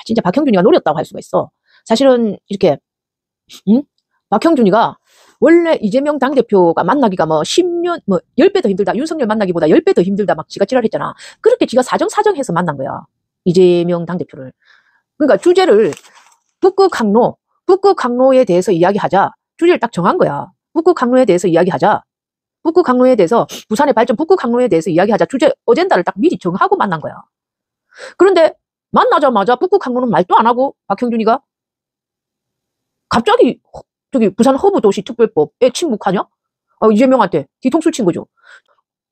진짜 박형준이가 노렸다고 할 수가 있어. 사실은 이렇게 박형준이가 원래 이재명 당대표가 만나기가 뭐 10년, 뭐 10배 더 힘들다. 윤석열 만나기보다 10배 더 힘들다. 막 지가 지랄했잖아. 그렇게 지가 사정사정해서 만난 거야. 이재명 당대표를. 그러니까 주제를 북극 항로에 대해서 이야기하자. 주제를 딱 정한 거야. 북극 항로에 대해서 이야기하자. 북극 항로에 대해서, 부산의 발전 북극 항로에 대해서 이야기하자. 주제, 어젠다를 딱 미리 정하고 만난 거야. 그런데 만나자마자 북극 항로는 말도 안 하고 박형준이가 갑자기 저기 부산 허브도시특별법에 침묵하냐? 이재명한테 뒤통수를 친 거죠.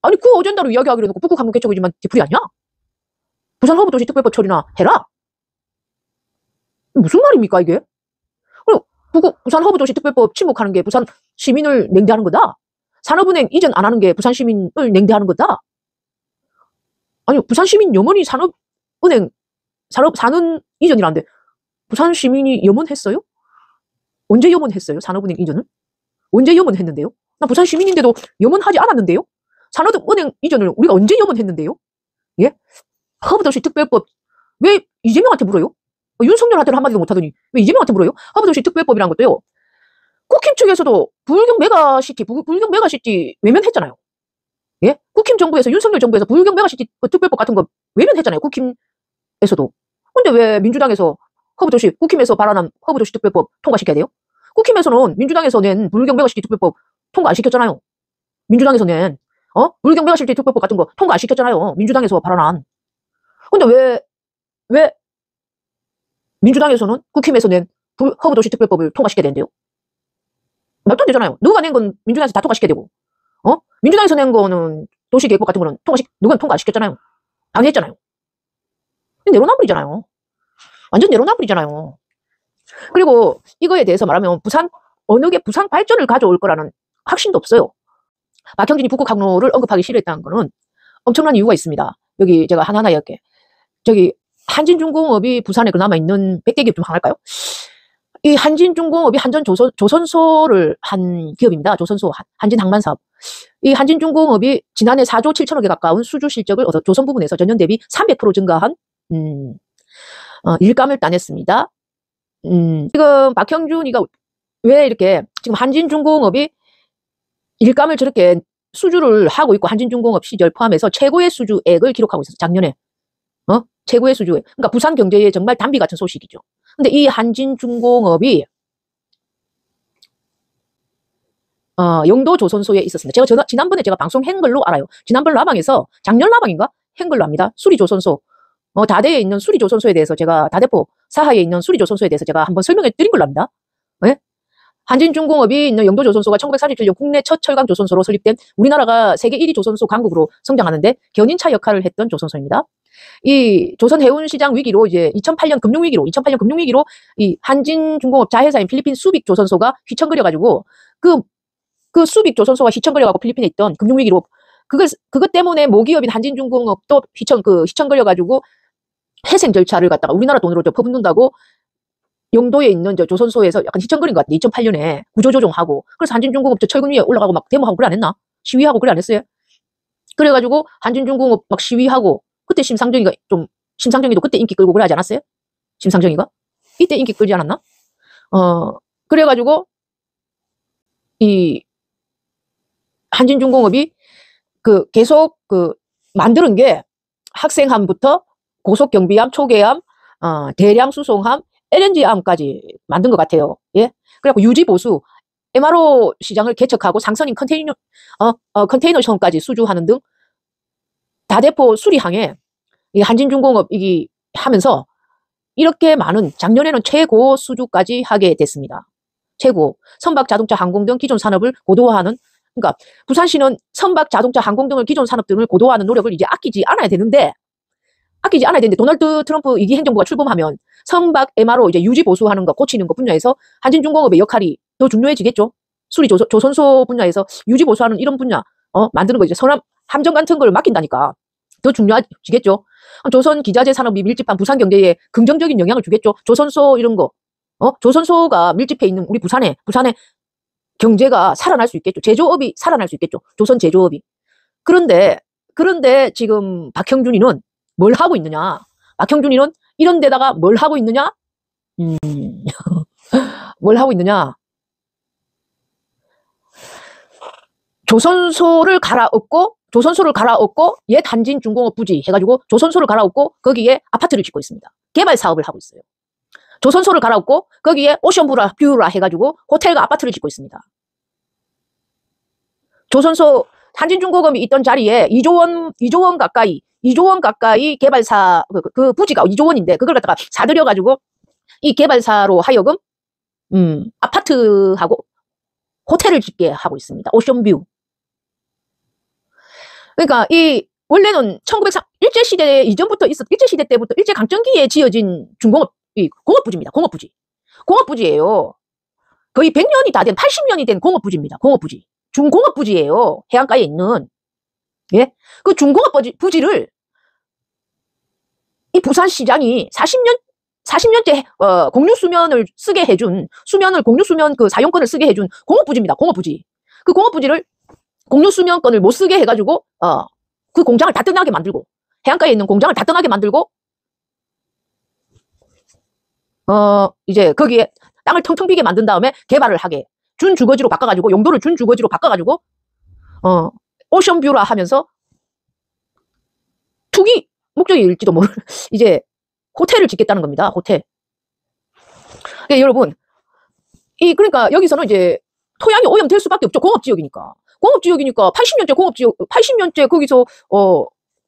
아니 그 어젠다로 이야기하기로 해놓고 북극 항로 개척이지만 뒤풀이 아니야? 부산 허브도시특별법 처리나 해라. 무슨 말입니까 이게? 그리고 부산 허브도시특별법 침묵하는 게 부산 시민을 냉대하는 거다. 산업은행 이전 안 하는 게 부산 시민을 냉대하는 거다. 아니 부산 시민 염원이 산업은행 사는 이전이라는데 부산 시민이 염원했어요? 언제 염원했어요? 산업은행 이전을? 언제 염원했는데요? 나 부산 시민인데도 염원하지 않았는데요? 산업은행 이전을 우리가 언제 염원했는데요? 예? 허브도시 특별법 왜 이재명한테 물어요? 윤석열한테는 한마디도 못하더니 왜 이재명한테 물어요? 허브도시 특별법이란 것도요. 국힘 측에서도 불경 메가시티 외면했잖아요. 예? 국힘 정부에서, 윤석열 정부에서 불경 메가시티 특별법 같은 거 외면했잖아요. 국힘에서도. 근데 왜 민주당에서 국힘에서 발언한 허브도시 특별법 통과시켜야 돼요? 국힘에서는 민주당에서 낸 불경 메가시티 특별법 통과 안 시켰잖아요. 민주당에서 낸 불경 메가시티 특별법 같은 거 통과 안 시켰잖아요. 민주당에서 발언한. 근데 왜 민주당에서는 국힘에서 낸 허브도시 특별법을 통과시켜야 되는데요? 말도 안 되잖아요. 누가 낸 건 민주당에서 다 통과시켜야 되고, 민주당에서 낸 거는 도시계획법 같은 거는 누가 통과 안 시켰잖아요. 방해했잖아요. 내로남불이잖아요. 완전 내로남불이잖아요. 그리고 이거에 대해서 말하면 어느 게 부산 발전을 가져올 거라는 확신도 없어요. 박형준이 북극 항로를 언급하기 싫어했다는 거는 엄청난 이유가 있습니다. 여기 제가 하나하나 이렇게 저기 한진중공업이 부산에 그나마 있는 100대 기업 중 하나일까요? 이 한진중공업이 조선소를 한 기업입니다. 조선소, 한진항만사업. 이 한진중공업이 지난해 4조 7천억에 가까운 수주 실적을 얻어 조선 부분에서 전년 대비 300% 증가한 일감을 따냈습니다. 지금 박형준이가 왜 이렇게 지금 한진중공업이 일감을 저렇게 수주를 하고 있고 한진중공업 시절 포함해서 최고의 수주액을 기록하고 있어서 작년에 최고의 수주액. 그러니까 부산 경제에 정말 단비 같은 소식이죠. 근데 이 한진중공업이 영도 조선소에 있었습니다. 제가 지난번에 제가 방송한 걸로 알아요. 지난번 라방에서 작년 라방인가? 한 걸로 압니다. 수리조선소. 다대에 있는 수리조선소에 대해서 제가 다대포 사하에 있는 수리조선소에 대해서 제가 한번 설명해 드린 걸로 압니다. 네? 한진중공업이 있는 영도조선소가 1947년 국내 첫 철강조선소로 설립된 우리나라가 세계 1위 조선소 강국으로 성장하는데 견인차 역할을 했던 조선소입니다. 이 조선해운시장 위기로 이제 2008년 금융위기로 이 한진중공업 자회사인 필리핀 수빅조선소가 휘청거려가지고 그 수빅조선소가 휘청거려가지고 필리핀에 있던 금융위기로 그것 때문에 모기업인 한진중공업도 휘청거려가지고 회생 절차를 갖다가 우리나라 돈으로 퍼붓는다고 영도에 있는 조선소에서 약간 휘청거린 것 같아요. 2008년에 구조조정하고. 그래서 한진중공업 철근 위에 올라가고 막 데모하고 그래 안 했나? 시위하고 그래 안 했어요? 그래가지고 한진중공업 막 시위하고 그때 심상정이도 그때 인기 끌고 그래 하지 않았어요? 심상정이가? 이때 인기 끌지 않았나? 그래가지고 이 한진중공업이 계속 만드는 게 학생함부터 고속경비함, 초계함, 대량 수송함, LNG함까지 만든 것 같아요. 예? 그래갖고 유지보수, MRO 시장을 개척하고 상선인 컨테이너선까지 수주하는 등 다대포 수리항에 이 한진중공업이 하면서 이렇게 많은 작년에는 최고 수주까지 하게 됐습니다. 최고. 선박, 자동차, 항공 등 기존 산업을 고도화하는, 그러니까 부산시는 선박, 자동차, 항공 등을 기존 산업 등을 고도화하는 노력을 이제 아끼지 않아야 되는데 도널드 트럼프 2기 행정부가 출범하면 선박, MRO 이제 유지 보수하는 거, 고치는 거 분야에서 한진중공업의 역할이 더 중요해지겠죠. 조선소 분야에서 유지 보수하는 이런 분야 만드는 거 이제 선함 함정 같은 걸 맡긴다니까 더 중요해지겠죠. 조선 기자재 산업이 밀집한 부산 경제에 긍정적인 영향을 주겠죠. 조선소 이런 거 조선소가 밀집해 있는 우리 부산의 경제가 살아날 수 있겠죠. 제조업이 살아날 수 있겠죠. 조선 제조업이. 그런데 지금 박형준이는 뭘 하고 있느냐? 박형준이는 이런 데다가 뭘 하고 있느냐? 뭘 하고 있느냐? 조선소를 갈아엎고 옛 한진중공업 부지 해가지고 조선소를 갈아엎고 거기에 아파트를 짓고 있습니다. 개발 사업을 하고 있어요. 조선소를 갈아엎고 거기에 오션뷰라 해가지고 호텔과 아파트를 짓고 있습니다. 조선소 한진중공업이 있던 자리에 2조 원 가까이 개발사 그 부지가 2조 원인데 그걸 갖다가 사들여가지고 이 개발사로 하여금 아파트하고 호텔을 짓게 하고 있습니다. 오션뷰. 그러니까 이 원래는 1903 일제시대 이전부터 일제시대 때부터 일제강점기에 지어진 공업부지입니다. 공업부지예요. 거의 100년이 다 된 80년이 된 공업부지입니다. 공업부지. 중공업부지예요. 해안가에 있는. 예? 그 중공업부지를 이 부산시장이 40년째 공유수면을 쓰게 해준 공유수면 그 사용권을 쓰게 해준 공업부지입니다. 공업부지. 그 공업부지를 공유수면권을 못 쓰게 해가지고 그 공장을 다 떠나게 만들고 해안가에 있는 공장을 다 떠나게 만들고 이제 거기에 땅을 텅텅 비게 만든 다음에 개발을 하게 준주거지로 바꿔가지고 용도를 준주거지로 바꿔가지고 오션뷰라 하면서 투기 목적일지도 모를 이제 호텔을 짓겠다는 겁니다. 호텔. 예, 여러분 그러니까 여기서는 이제 토양이 오염될 수밖에 없죠. 공업지역이니까 80년째 거기서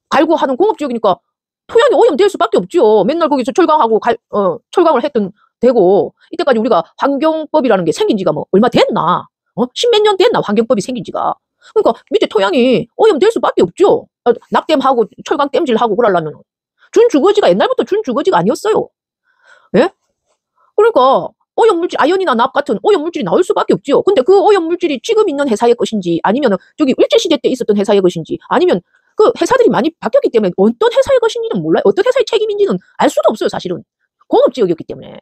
갈구하는 공업지역이니까 토양이 오염될 수밖에 없죠. 맨날 거기서 철강을 했던 되고 이때까지 우리가 환경법이라는 게 생긴 지가 뭐 얼마 됐나? 십몇 년 됐나? 환경법이 생긴 지가. 그러니까 밑에 토양이 오염될 수밖에 없죠. 납땜하고 철강 땜질하고 그러려면 준주거지가 옛날부터 준주거지가 아니었어요. 예? 그러니까 오염물질, 아연이나 납 같은 오염물질이 나올 수밖에 없죠. 근데 그 오염물질이 지금 있는 회사의 것인지 아니면 저기 일제시대 때 있었던 회사의 것인지 아니면 그 회사들이 많이 바뀌었기 때문에 어떤 회사의 것인지는 몰라요. 어떤 회사의 책임인지는 알 수도 없어요. 사실은. 공업지역이었기 때문에.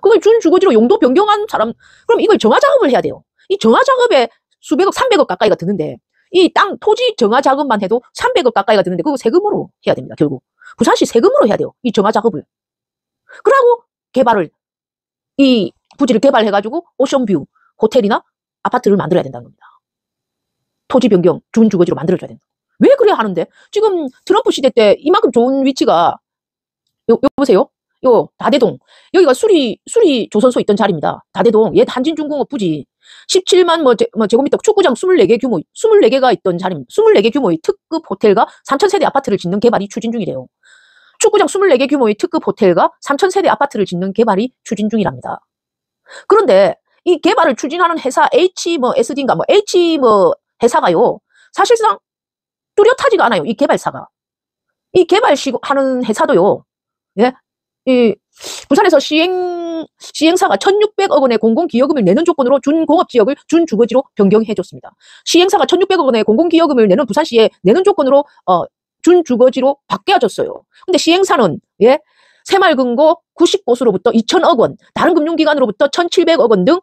그걸 준주거지로 용도 변경한 사람, 그럼 이걸 정화작업을 해야 돼요. 이 정화작업에 수백억, 300억 가까이가 드는데 이 땅, 토지 정화작업만 해도 300억 가까이가 드는데 그거 세금으로 해야 됩니다. 결국. 부산시 세금으로 해야 돼요. 이 정화작업을. 그러고 이 부지를 개발해가지고 오션뷰 호텔이나 아파트를 만들어야 된다는 겁니다. 토지 변경, 준주거지로 만들어줘야 된다. 왜 그래야 하는데? 지금 트럼프 시대 때 이만큼 좋은 위치가 보세요. 다대동. 여기가 수리 조선소 있던 자리입니다. 다대동. 옛 한진중공업 부지. 17만 제곱미터 축구장 24개가 있던 자리입니다. 24개 규모의 특급 호텔과 3,000세대 아파트를 짓는 개발이 추진 중이래요. 축구장 24개 규모의 특급 호텔과 3,000세대 아파트를 짓는 개발이 추진 중이랍니다. 그런데 이 개발을 추진하는 회사 SD인가 회사가요. 사실상 뚜렷하지가 않아요. 이 개발사가. 이 개발하는 회사도요. 예? 부산에서 시행사가 1,600억 원의 공공기여금을 내는 조건으로 준공업지역을 준주거지로 변경해줬습니다. 시행사가 1,600억 원의 공공기여금을 내는 부산시에 내는 조건으로 준주거지로 바뀌어졌어요. 근데 시행사는 새마을금고 90곳으로부터 2,000억 원, 다른 금융기관으로부터 1,700억 원 등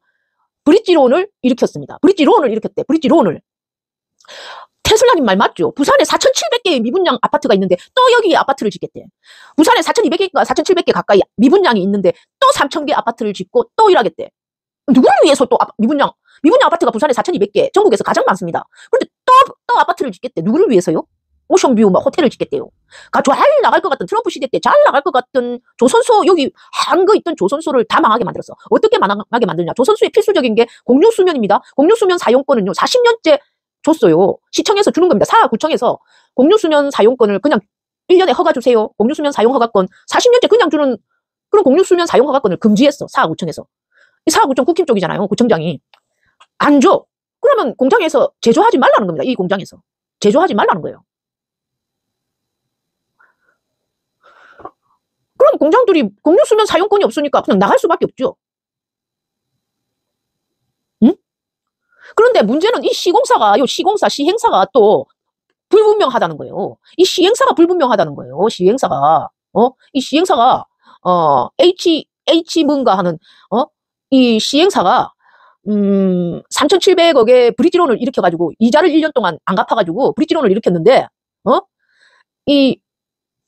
브릿지론을 일으켰습니다. 브릿지론을. 테슬라님 말 맞죠? 부산에 4,700개의 미분양 아파트가 있는데 또 여기에 아파트를 짓겠대. 부산에 4,200개가 4,700개 가까이 미분양이 있는데 또 3,000개 아파트를 짓고 또 일하겠대. 누구를 위해서 또 미분양 아파트가 부산에 4,200개, 전국에서 가장 많습니다. 그런데 또 아파트를 짓겠대. 누구를 위해서요? 오션뷰 호텔을 짓겠대요. 잘 나갈 것 같던 트럼프 시대 때 잘 나갈 것 같던 조선소, 여기 한거 있던 조선소를 다 망하게 만들었어. 어떻게 망하게 만드냐? 조선소의 필수적인 게 공유수면입니다. 공유수면 사용권은요 40년째 줬어요. 시청에서 주는 겁니다. 사구청에서 공유수면 사용권을 그냥 1년에 허가 주세요. 공유수면 사용 허가권 40년째 그냥 주는 그런 공유수면 사용 허가권을 금지했어. 사구청에서. 이 사구청 국힘 쪽이잖아요. 구청장이. 안 줘. 그러면 공장에서 제조하지 말라는 겁니다. 이 공장에서. 제조하지 말라는 거예요. 그럼 공장들이 공유수면 사용권이 없으니까 그냥 나갈 수밖에 없죠. 응? 그런데 문제는 이 시행사가 또 불분명하다는 거예요. 이 시행사가 불분명하다는 거예요. 시행사가. 이 시행사가 뭔가 하는 이 시행사가 3,700억의 브릿지론을 일으켜가지고 이자를 1년 동안 안 갚아가지고 브릿지론을 일으켰는데 이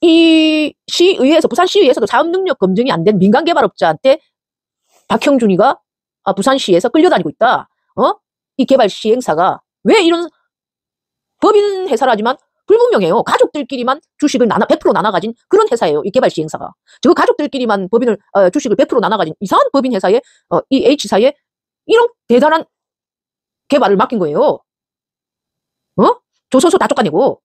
이 시의회에서, 부산시의회에서도 사업 능력 검증이 안 된 민간 개발업자한테 박형준이가 부산시에서 끌려다니고 있다. 이 개발 시행사가 왜 이런 법인 회사라지만 불분명해요. 가족들끼리만 주식을 100% 나눠 가진 그런 회사예요. 이 개발 시행사가. 저 가족들끼리만 주식을 100% 나눠 가진 이상한 법인 회사에 이 H사에 이런 대단한 개발을 맡긴 거예요. 조선소 다 쫓아내고.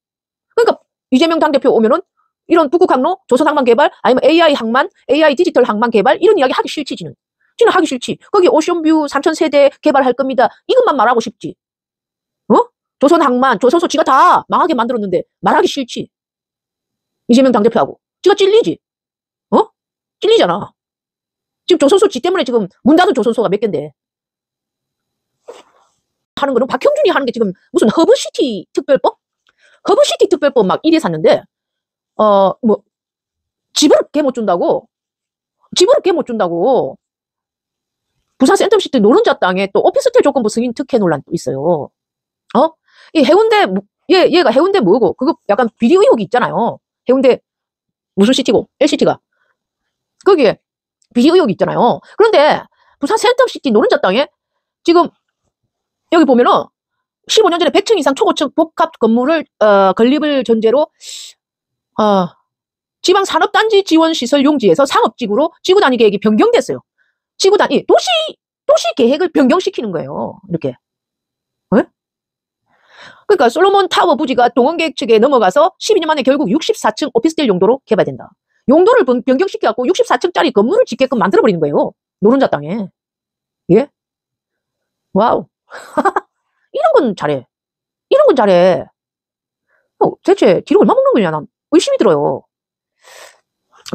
그러니까 이재명 당대표 오면은 이런 북극항로, 조선항만 개발, 아니면 AI 항만, AI 디지털 항만 개발 이런 이야기 하기 싫지 지는. 지는 하기 싫지. 거기 오션뷰 3000세대 개발할 겁니다. 이것만 말하고 싶지. 조선항만, 조선소 지가 다 망하게 만들었는데 말하기 싫지. 이재명 당대표하고. 지가 찔리지. 찔리잖아. 지금 조선소 지 때문에 지금 문 닫은 조선소가 몇 갠데. 하는 거는 박형준이 하는 게 지금 무슨 허브시티 특별법? 허브시티 특별법 막 이래 샀는데, 집을 개 못 준다고. 집을 개 못 준다고. 부산 센텀시티 노른자 땅에 또 오피스텔 조건부 승인 특혜 논란도 있어요. 이 해운대, 얘가 해운대 뭐고, 그거 약간 비리 의혹이 있잖아요. 해운대, 무슨 시티고, LCT가. 거기에 비리 의혹이 있잖아요. 그런데 부산 센텀시티 노른자 땅에 지금 여기 보면은 15년 전에 100층 이상 초고층 복합 건물을 건립을 전제로 지방산업단지 지원시설 용지에서 상업지구로 지구단위 계획이 변경됐어요. 지구단위 도시 계획을 변경시키는 거예요. 이렇게. 그러니까 솔로몬 타워 부지가 동원계획 측에 넘어가서 12년 만에 결국 64층 오피스텔 용도로 개발된다. 용도를 변경시켜갖고 64층짜리 건물을 짓게끔 만들어버리는 거예요. 노른자 땅에. 예? 와우. 이런 건 잘해. 이런 건 잘해. 대체 뒤로 얼마 먹는 거냐, 난 의심이 들어요.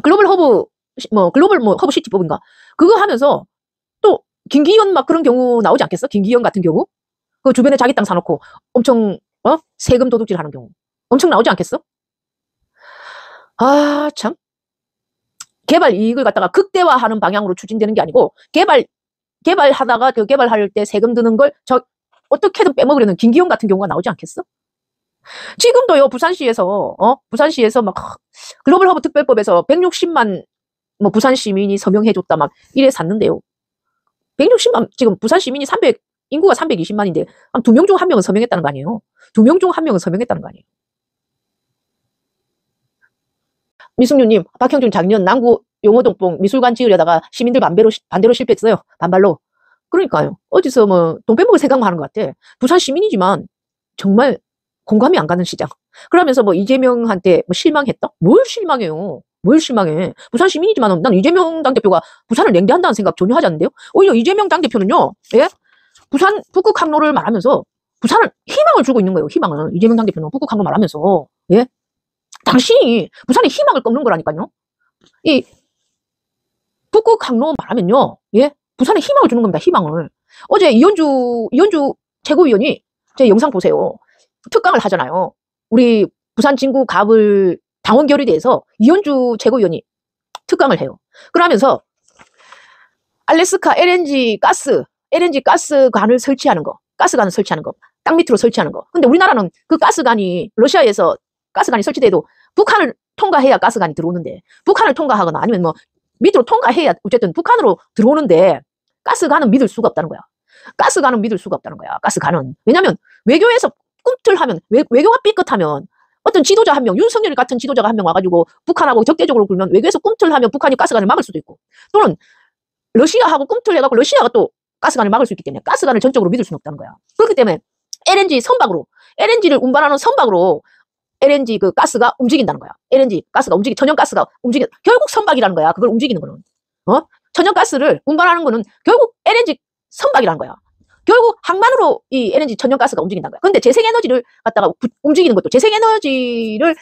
글로벌 허브 시티 법인가? 그거 하면서 또 김기현 막 그런 경우 나오지 않겠어? 김기현 같은 경우? 그 주변에 자기 땅 사놓고 엄청, 세금 도둑질 하는 경우. 엄청 나오지 않겠어? 참. 개발 이익을 갖다가 극대화하는 방향으로 추진되는 게 아니고, 개발하다가 그 개발할 때 세금 드는 걸 어떻게든 빼먹으려는 김기현 같은 경우가 나오지 않겠어? 지금도요, 부산시에서 막, 글로벌 허브 특별법에서 160만, 부산 시민이 서명해줬다, 막, 이래 샀는데요. 160만, 지금 부산 시민이 인구가 320만인데, 한 2명 중 1명은 서명했다는 거 아니에요? 2명 중 1명은 서명했다는 거 아니에요? 미승윤님, 박형준 작년 남구 용호동봉 미술관 지으려다가 시민들 반대로 실패했어요. 반발로. 그러니까요. 어디서 돈 빼먹을 생각만 하는 것 같아. 부산 시민이지만 정말 공감이 안 가는 시장. 그러면서 이재명한테 실망했다? 뭘 실망해요? 뭘 실망해? 부산 시민이지만 난 이재명 당대표가 부산을 냉대한다는 생각 전혀 하지 않는데요? 오히려 이재명 당대표는요, 예? 부산 북극항로를 말하면서 부산을 희망을 주고 있는 거예요. 희망을. 이재명 당대표는 북극항로 말하면서, 예? 당신이 부산에 희망을 꺾는 거라니까요. 이 북극항로 말하면요, 예? 부산에 희망을 주는 겁니다. 희망을. 어제 이현주 최고위원이 제 영상 보세요. 특강을 하잖아요. 우리 부산 진구 갑을 당원 결의대에서 이현주 최고위원이 특강을 해요. 그러면서 알래스카 LNG 가스관을 설치하는 거, 땅 밑으로 설치하는 거. 근데 우리나라는 그 가스관이 러시아에서 가스관이 설치돼도 북한을 통과해야 가스관이 들어오는데, 북한을 통과하거나 아니면 밑으로 통과해야 어쨌든 북한으로 들어오는데, 가스관은 믿을 수가 없다는 거야. 가스관은. 왜냐면 외교에서 꿈틀하면, 외교가 삐끗하면 어떤 지도자 한 명, 윤석열 같은 지도자가 한 명 와가지고 북한하고 적대적으로 굴면 외교에서 꿈틀하면 북한이 가스관을 막을 수도 있고, 또는 러시아하고 꿈틀해갖고 러시아가 또 가스관을 막을 수 있기 때문에 가스관을 전적으로 믿을 수는 없다는 거야. 그렇기 때문에 LNG를 운반하는 선박으로 LNG 그 가스가 움직인다는 거야. LNG 가스가 천연 가스가 결국 선박이라는 거야. 그걸 움직이는 거는. 천연 가스를 운반하는 거는 결국 LNG 선박이라는 거야. 결국 항만으로 이 LNG 천연 가스가 움직인다는 거야. 근데 재생에너지를 갖다가 움직이는 것도, 재생에너지를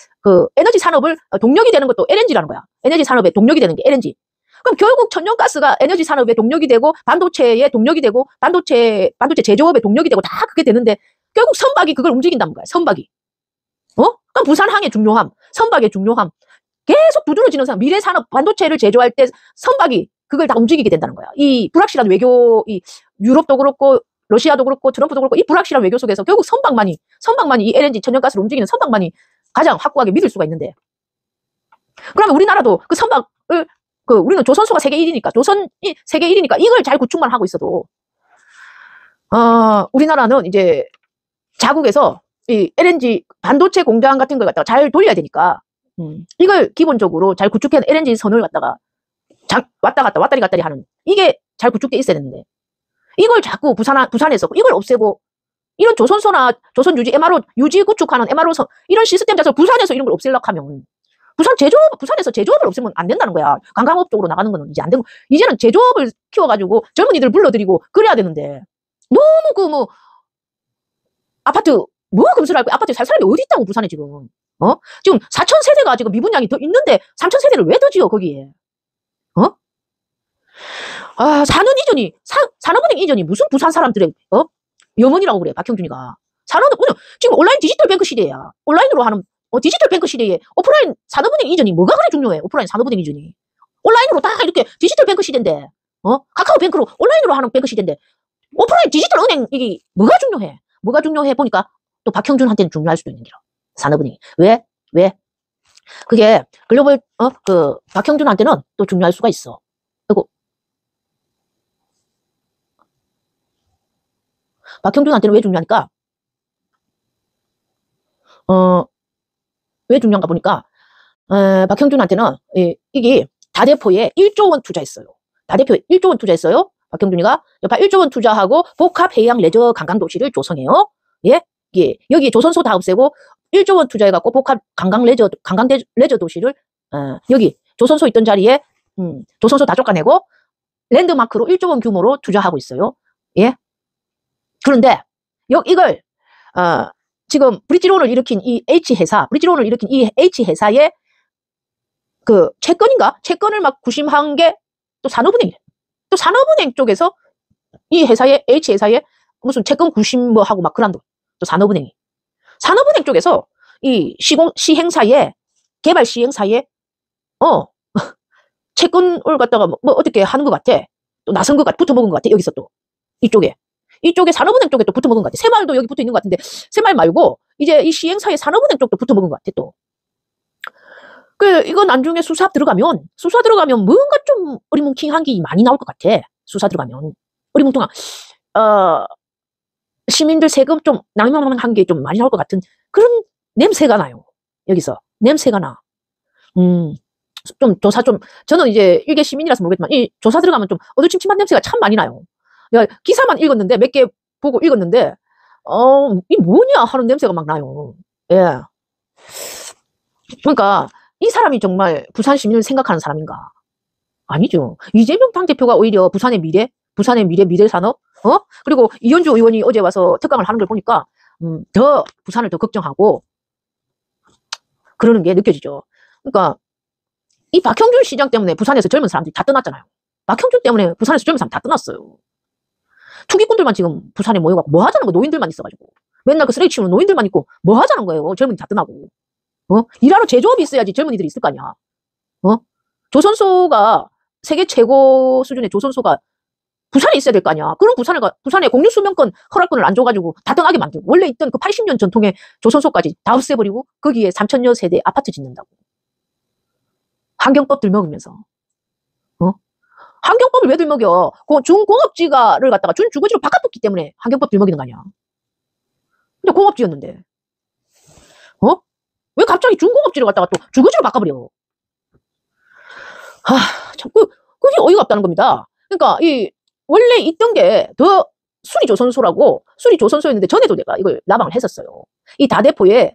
에너지 산업을 동력이 되는 것도 LNG라는 거야. 에너지 산업의 동력이 되는 게 LNG. 그럼 결국 천연가스가 에너지 산업의 동력이 되고, 반도체의 동력이 되고, 반도체 제조업의 동력이 되고, 다 그게 되는데, 결국 선박이 그걸 움직인다는 거야. 선박이. 그럼 부산항의 중요함, 선박의 중요함, 계속 두드러지는 상황. 미래 산업 반도체를 제조할 때 선박이 그걸 다 움직이게 된다는 거야. 이 불확실한 외교, 이 유럽도 그렇고 러시아도 그렇고 트럼프도 그렇고 이 불확실한 외교 속에서 결국 선박만이 이 LNG 천연가스를 움직이는 선박만이 가장 확고하게 믿을 수가 있는데, 그러면 우리나라도 그 선박을, 우리는 조선소가 세계 1위니까, 조선이 세계 1위니까 이걸 잘 구축만 하고 있어도, 우리나라는 이제 자국에서 이 LNG 반도체 공장 같은 걸 갖다가 잘 돌려야 되니까, 이걸 기본적으로 잘 구축해 LNG 선을 갖다가 왔다 갔다 왔다리 갔다리 하는, 이게 잘 구축돼 있어야 되는데, 이걸 자꾸 부산에서 이걸 없애고, 이런 조선소나 조선 유지 MRO 유지 구축하는 MRO선 이런 시스템 자체를 부산에서 이런 걸 없애려고 하면, 부산에서 제조업을 없애면 안 된다는 거야. 관광업 쪽으로 나가는 거는 이제 안 되고, 이제는 제조업을 키워가지고 젊은이들 불러들이고 그래야 되는데, 너무 아파트, 금수를 할고 아파트에 살 사람이 어디 있다고, 부산에 지금. 지금 4천 세대가 지금 미분양이 더 있는데 3천 세대를 왜 더 지어, 거기에. 산업은행 이전이 무슨 부산 사람들의, 염원이라고 그래, 박형준이가. 지금 온라인 디지털 뱅크 시대야. 온라인으로 하는, 디지털 뱅크 시대에 오프라인 산업은행 이전이 뭐가 그래 중요해, 오프라인 산업은행 이전이. 온라인으로 다 이렇게 디지털 뱅크 시대인데, 카카오뱅크로 온라인으로 하는 뱅크 시대인데, 오프라인 디지털 은행, 이게 뭐가 중요해? 뭐가 중요해 보니까 또 박형준한테는 중요할 수도 있는 기라. 산업은행이. 왜? 그게 글로벌, 박형준한테는 또 중요할 수가 있어. 그리고 박형준한테는 왜 중요하니까, 왜 중요한가 보니까, 박형준한테는, 이게 다대포에 1조 원 투자했어요. 다대포에 1조 원 투자했어요. 박형준이가 1조 원 투자하고 복합 해양 레저 관광 도시를 조성해요. 예? 여기 조선소 다 없애고 1조 원 투자해갖고 복합 관광 레저 도시를, 여기 조선소 있던 자리에, 조선소 다 쫓아내고 랜드마크로 1조 원 규모로 투자하고 있어요. 예? 그런데 이걸 지금 브릿지론을 일으킨 이 H회사의 그 채권을 막 구심한 게 또 산업은행이래. 또 산업은행 쪽에서 이 H회사에 무슨 채권 구심 뭐 하고 막 그런다. 또 산업은행 쪽에서 이 시행사에 개발 시행사에 채권을 갖다가 뭐 어떻게 하는 것 같아. 또 나선 것 같아. 붙어먹은 것 같아. 여기서 또 이쪽에 산업은행 쪽에 또 붙어먹은 것 같아. 새마을도 여기 붙어 있는 것 같은데, 새마을 말고 이제 이 시행사의 산업은행 쪽도 붙어먹은 것 같아. 또 이거 나중에 수사 들어가면 뭔가 좀 어리뭉팅한 게 많이 나올 것 같아. 수사 들어가면 어리뭉퉁한, 시민들 세금 좀 낭낭한 게 좀 많이 나올 것 같은 그런 냄새가 나요. 여기서 냄새가 나. 저는 이제 일개 시민이라서 모르겠지만, 이 조사 들어가면 좀 어두침침한 냄새가 참 많이 나요. 내가 기사만 읽었는데, 몇 개 보고 읽었는데, 이 뭐냐 하는 냄새가 막 나요. 예. 그러니까, 이 사람이 정말 부산 시민을 생각하는 사람인가? 아니죠. 이재명 당대표가 오히려 부산의 미래 산업? 그리고 이현주 의원이 어제 와서 특강을 하는 걸 보니까, 더 부산을 더 걱정하고, 그러는 게 느껴지죠. 그러니까, 이 박형준 시장 때문에 부산에서 젊은 사람들이 다 떠났잖아요. 박형준 때문에 부산에서 젊은 사람 다 떠났어요. 투기꾼들만 지금 부산에 모여갖고 뭐 하자는 거, 노인들만 있어가지고. 맨날 그 쓰레기 치우는 노인들만 있고 뭐 하자는 거예요. 젊은이 다 떠나고. 일하러 제조업이 있어야지 젊은이들이 있을 거 아니야. 조선소가 세계 최고 수준의 조선소가 부산에 있어야 될 거 아니야. 그럼 부산에 공유 수명권 허락권을 안 줘가지고 다 떠나게 만들고, 원래 있던 그 80년 전통의 조선소까지 다 없애버리고 거기에 3,000여 세대 아파트 짓는다고. 환경법 들먹으면서. 환경법을 왜 들먹여? 준공업지가를 갖다가 준주거지로 바꿔뒀기 때문에 환경법 들먹이는 거 아니야. 근데 공업지였는데. 왜 갑자기 준공업지를 갖다가 또 주거지로 바꿔버려? 참, 그게 어이가 없다는 겁니다. 그러니까, 원래 있던 게 더 수리조선소였는데, 전에도 내가 이걸 라방을 했었어요. 이 다대포에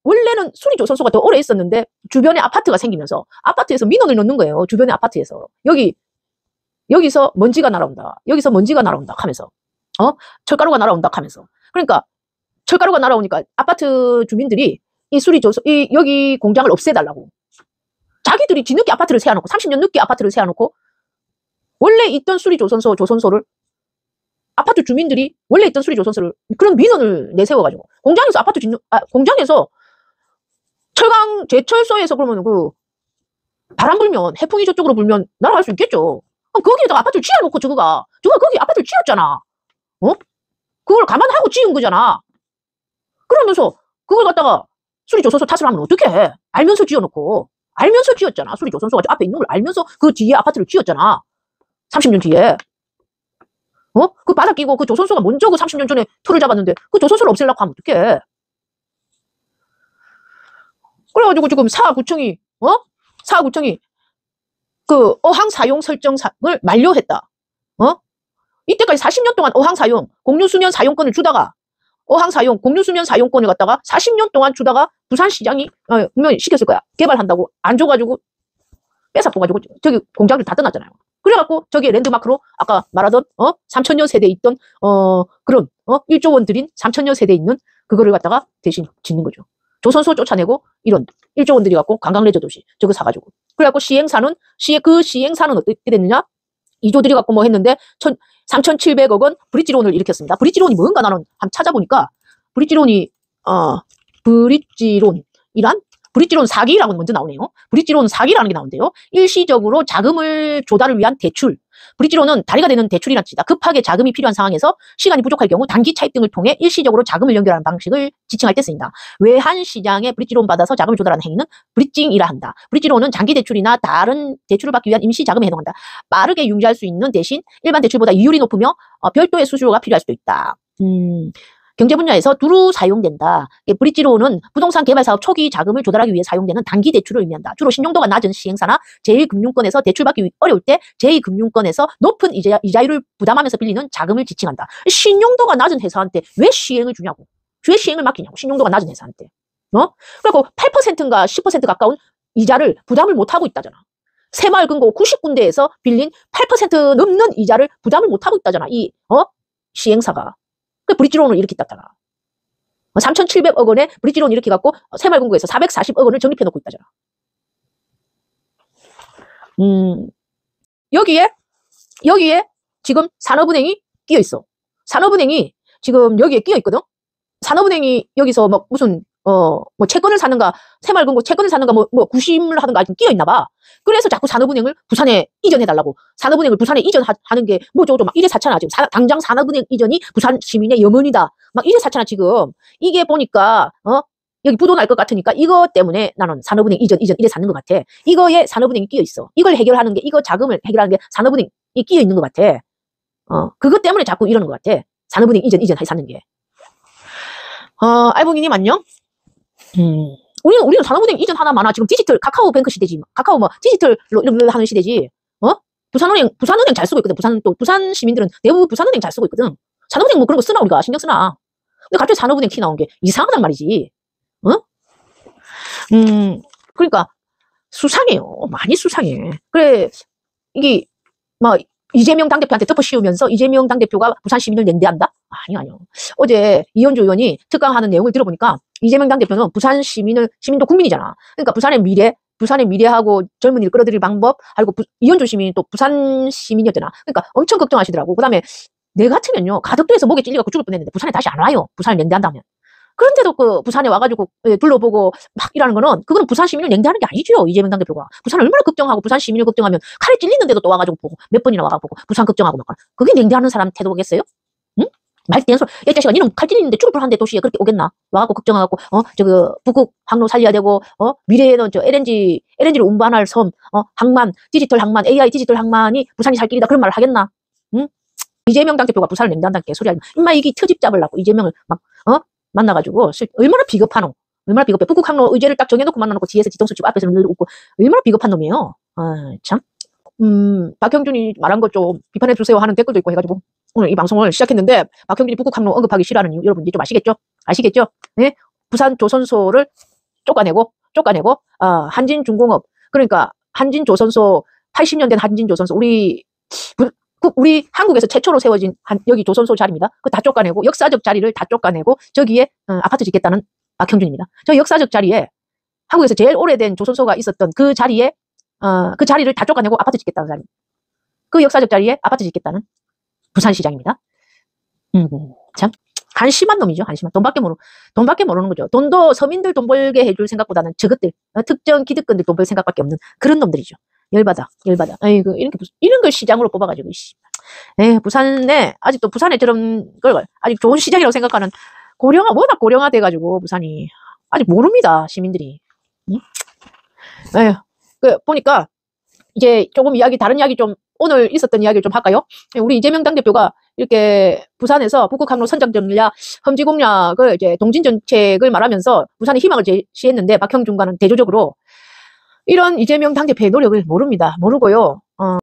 원래는 수리조선소가 더 오래 있었는데, 주변에 아파트가 생기면서, 아파트에서 민원을 넣는 거예요. 주변의 아파트에서. 여기서 먼지가 날아온다. 여기서 먼지가 날아온다 하면서. 철가루가 날아온다 하면서. 그러니까, 철가루가 날아오니까 아파트 주민들이 여기 공장을 없애달라고. 자기들이 뒤늦게 아파트를 세워놓고, 30년 늦게 아파트를 세워놓고, 원래 있던 조선소를, 아파트 주민들이 원래 있던 수리조선소를 그런 민원을 내세워가지고, 공장에서 제철소에서 그러면 바람 불면, 해풍이 저쪽으로 불면 날아갈 수 있겠죠. 그럼 거기에다가 아파트를 지어놓고 저거가 거기 아파트를 지었잖아. 그걸 감안하고 지은 거잖아. 그러면서 그걸 갖다가 수리조선소 탓을 하면 어떡해. 알면서 지어놓고. 알면서 지었잖아. 수리조선소가 저 앞에 있는 걸 알면서 그 뒤에 아파트를 지었잖아. 30년 뒤에. 그 바닥 끼고 그 조선소가 먼저 그 30년 전에 틀을 잡았는데 그 조선소를 없애려고 하면 어떡해. 그래가지고 지금 사구청이 그 어항 사용 설정을 만료했다. 이때까지 40년 동안 어항 사용, 공유수면 사용권을 주다가 어항 사용, 공유수면 사용권을 갖다가 40년 동안 주다가 부산시장이 분명히 시켰을 거야. 개발한다고 안 줘가지고 뺏어가지고 저기 공장을 다 떠났잖아요. 그래갖고 저기 랜드마크로 아까 말하던 3천여 세대에 있던 그런 1조 원 들인 3천여 세대에 있는 그거를 갖다가 대신 짓는 거죠. 조선소 쫓아내고 이런 1조 원 들여갖고 관광레저 도시 저거 사가지고 그래갖고 시행사는 어떻게 됐느냐? 2조 들여갖고 뭐 했는데 3,700억 원 브릿지론을 일으켰습니다. 브릿지론이 뭔가 나는 한번 찾아보니까 브릿지론이 브릿지론 사기라고 먼저 나오네요. 브릿지론 사기라는 게 나오는데요. 일시적으로 자금을 조달을 위한 대출. 브릿지론은 다리가 되는 대출이란 뜻이다. 급하게 자금이 필요한 상황에서 시간이 부족할 경우 단기 차입 등을 통해 일시적으로 자금을 연결하는 방식을 지칭할 때 쓰인다. 외환시장에 브릿지론 받아서 자금을 조달하는 행위는 브릿징이라 한다. 브릿지론은 장기 대출이나 다른 대출을 받기 위한 임시 자금에 해당한다. 빠르게 융자할 수 있는 대신 일반 대출보다 이율이 높으며 별도의 수수료가 필요할 수도 있다. 경제 분야에서 두루 사용된다. 브릿지론은 부동산 개발 사업 초기 자금을 조달하기 위해 사용되는 단기 대출을 의미한다. 주로 신용도가 낮은 시행사나 제1금융권에서 대출받기 어려울 때 제2금융권에서 높은 이자율을 부담하면서 빌리는 자금을 지칭한다. 신용도가 낮은 회사한테 왜 시행을 주냐고. 왜 시행을 맡기냐고. 신용도가 낮은 회사한테. 그리고 8%인가 10% 가까운 이자를 부담을 못하고 있다잖아. 새마을금고 90군데에서 빌린 8% 넘는 이자를 부담을 못하고 있다잖아. 이 시행사가. 그 브릿지론을 이렇게 땄다가 3,700억 원에 브릿지론 이렇게 갖고 새마을금고에서 440억 원을 적립해 놓고 있다잖아. 여기에 지금 산업은행이 끼어 있어. 산업은행이 지금 여기에 끼어 있거든. 산업은행이 여기서 뭐 무슨 뭐 채권을 사는가 새마을금고 채권을 사는가 뭐 구심을 하는가 끼어 있나 봐. 그래서 자꾸 산업은행을 부산에 이전해달라고. 산업은행을 부산에 이전하는 게 뭐죠? 막 이래 사잖아. 지금 당장 산업은행 이전이 부산 시민의 염원이다. 막 이래 사잖아 지금. 이게 보니까 여기 부도 날 것 같으니까 이거 때문에 나는 산업은행 이전 이래 사는 것 같아. 이거에 산업은행이 끼어 있어. 이걸 해결하는 게 이거 자금을 해결하는 게 산업은행이 끼어 있는 것 같아. 그것 때문에 자꾸 이러는 것 같아. 산업은행 이전 해 사는 게. 알봉이님 안녕? 우리는 산업은행 이전 하나 많아. 지금 디지털 카카오뱅크 시대지. 카카오 뭐 디지털로 하는 시대지. 부산은행 잘 쓰고 있거든. 부산 시민들은 대부분 부산은행 잘 쓰고 있거든. 산업은행 뭐 그런 거 쓰나 우리가 신경 쓰나. 근데 갑자기 산업은행 키 나온 게 이상하단 말이지. 그러니까 수상해요. 많이 수상해. 그래 이게 뭐 이재명 당대표한테 덮어 씌우면서 이재명 당대표가 부산 시민을 냉대한다? 아니요. 어제 이현주 의원이 특강하는 내용을 들어보니까 이재명 당대표는 부산 시민도 국민이잖아. 그러니까 부산의 미래하고 젊은이를 끌어들일 방법, 하고 이현주 시민이 또 부산 시민이었잖아. 그러니까 엄청 걱정하시더라고. 그 다음에 내 같으면요, 가덕도에서 목에 찔려갖고 죽을 뻔했는데 부산에 다시 안 와요. 부산을 냉대한다면. 그런데도 그 부산에 와가지고 둘러보고 막 이러는 거는 그거는 부산 시민을 냉대하는 게 아니죠. 이재명 당대표가. 부산 얼마나 걱정하고 부산 시민을 걱정하면 칼에 찔리는데도 또 와가지고 보고 몇 번이나 와가지고 보고 부산 걱정하고 막. 그게 냉대하는 사람 태도겠어요? 응? 말대한 소리. 야, 이 자식아, 니는 칼 찔리는데 죽을 뻔한데 도시에 그렇게 오겠나? 와갖고 걱정하고, 북극 항로 살려야 되고, 미래에는 LNG를 운반할 섬, 디지털 항만, AI 디지털 항만이 부산이 살 길이다. 그런 말을 하겠나? 응? 이재명 당대표가 부산을 냉대한다는 게 소리 하지 마. 임마, 이게 트집 잡으려고 이재명을 막, 만나가지고, 얼마나 비겁하노? 얼마나 비겁해. 북극 항로 의제를 딱 정해놓고 만나놓고 뒤에서 뒤통수 치고 앞에서 늘 웃고, 얼마나 비겁한 놈이에요. 참. 박형준이 말한 거 좀 비판해주세요 하는 댓글도 있고 해가지고, 오늘 이 방송을 시작했는데, 박형준이 북극 항로 언급하기 싫어하는 이유, 여러분 이제 좀 아시겠죠? 네? 부산 조선소를 쫓아내고, 한진중공업, 그러니까 한진조선소, 80년 된 한진조선소, 우리 한국에서 최초로 세워진 여기 조선소 자리입니다. 그거 다 쫓아내고, 역사적 자리를 다 쫓아내고, 저기에 아파트 짓겠다는 박형준입니다. 저 역사적 자리에, 한국에서 제일 오래된 조선소가 있었던 그 자리에, 그 자리를 다 쫓아내고 아파트 짓겠다는 자리. 그 역사적 자리에 아파트 짓겠다는 부산시장입니다. 참 한심한 놈이죠. 한심한. 돈밖에 모르는 거죠. 돈도 서민들 돈 벌게 해줄 생각보다는 저것들, 특정 기득권들 돈 벌 생각밖에 없는 그런 놈들이죠. 열받아. 아이고, 이런 걸 시장으로 뽑아가지고, 아직도 부산에 저런 걸 아직 좋은 시장이라고 생각하는 워낙 고령화 돼가지고 부산이 아직 모릅니다. 시민들이. 에휴, 보니까 이제 조금 다른 이야기 좀, 오늘 있었던 이야기를 좀 할까요? 우리 이재명 당대표가 이렇게 부산에서 북극 항로 선장 전략, 험지 공략을 이제 동진 정책을 말하면서 부산에 희망을 제시했는데 박형준과는 대조적으로 이런 이재명 당대표의 노력을 모릅니다. 모르고요.